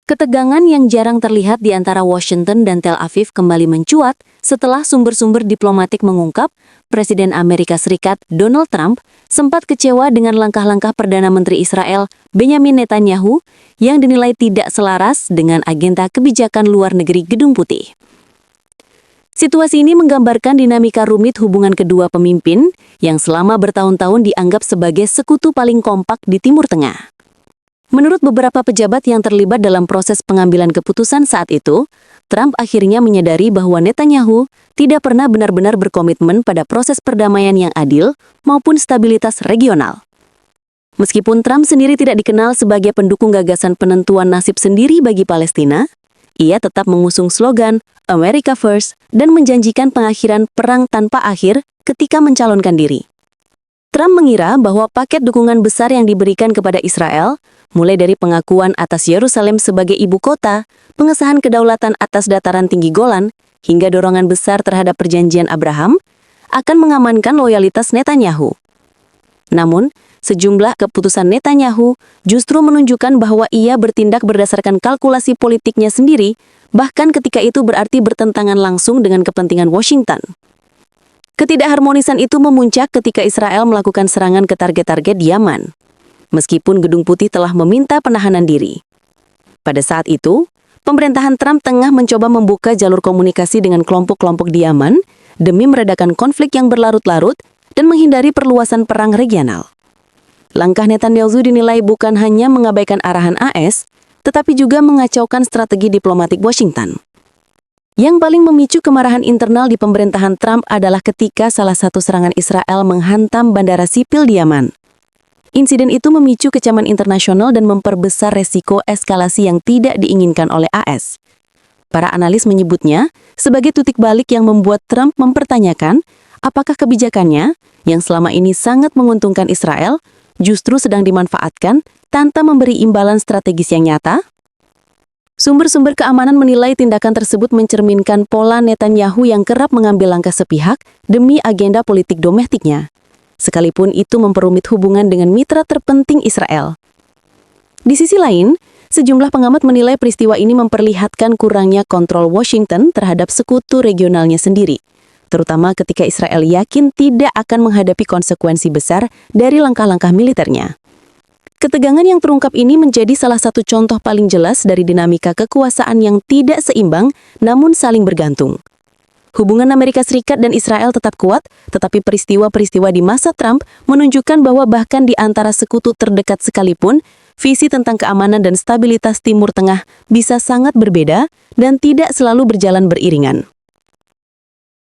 Ketegangan yang jarang terlihat di antara Washington dan Tel Aviv kembali mencuat setelah sumber-sumber diplomatik mengungkap Presiden Amerika Serikat Donald Trump sempat kecewa dengan langkah-langkah Perdana Menteri Israel Benyamin Netanyahu yang dinilai tidak selaras dengan agenda kebijakan luar negeri Gedung Putih. Situasi ini menggambarkan dinamika rumit hubungan kedua pemimpin yang selama bertahun-tahun dianggap sebagai sekutu paling kompak di Timur Tengah. Menurut beberapa pejabat yang terlibat dalam proses pengambilan keputusan saat itu, Trump akhirnya menyadari bahwa Netanyahu tidak pernah benar-benar berkomitmen pada proses perdamaian yang adil maupun stabilitas regional. Meskipun Trump sendiri tidak dikenal sebagai pendukung gagasan penentuan nasib sendiri bagi Palestina, ia tetap mengusung slogan America First dan menjanjikan pengakhiran perang tanpa akhir ketika mencalonkan diri. Trump mengira bahwa paket dukungan besar yang diberikan kepada Israel, mulai dari pengakuan atas Yerusalem sebagai ibu kota, pengesahan kedaulatan atas dataran tinggi Golan, hingga dorongan besar terhadap perjanjian Abraham, akan mengamankan loyalitas Netanyahu. Namun, sejumlah keputusan Netanyahu justru menunjukkan bahwa ia bertindak berdasarkan kalkulasi politiknya sendiri, bahkan ketika itu berarti bertentangan langsung dengan kepentingan Washington. Ketidakharmonisan itu memuncak ketika Israel melakukan serangan ke target-target di Yaman, meskipun Gedung Putih telah meminta penahanan diri. Pada saat itu, pemerintahan Trump tengah mencoba membuka jalur komunikasi dengan kelompok-kelompok di Yaman demi meredakan konflik yang berlarut-larut dan menghindari perluasan perang regional. Langkah Netanyahu dinilai bukan hanya mengabaikan arahan AS, tetapi juga mengacaukan strategi diplomatik Washington. Yang paling memicu kemarahan internal di pemerintahan Trump adalah ketika salah satu serangan Israel menghantam bandara sipil di Yaman. Insiden itu memicu kecaman internasional dan memperbesar resiko eskalasi yang tidak diinginkan oleh AS. Para analis menyebutnya sebagai titik balik yang membuat Trump mempertanyakan apakah kebijakannya, yang selama ini sangat menguntungkan Israel, justru sedang dimanfaatkan tanpa memberi imbalan strategis yang nyata? Sumber-sumber keamanan menilai tindakan tersebut mencerminkan pola Netanyahu yang kerap mengambil langkah sepihak demi agenda politik domestiknya, sekalipun itu memperumit hubungan dengan mitra terpenting Israel. Di sisi lain, sejumlah pengamat menilai peristiwa ini memperlihatkan kurangnya kontrol Washington terhadap sekutu regionalnya sendiri, terutama ketika Israel yakin tidak akan menghadapi konsekuensi besar dari langkah-langkah militernya. Ketegangan yang terungkap ini menjadi salah satu contoh paling jelas dari dinamika kekuasaan yang tidak seimbang namun saling bergantung. Hubungan Amerika Serikat dan Israel tetap kuat, tetapi peristiwa-peristiwa di masa Trump menunjukkan bahwa bahkan di antara sekutu terdekat sekalipun, visi tentang keamanan dan stabilitas Timur Tengah bisa sangat berbeda dan tidak selalu berjalan beriringan.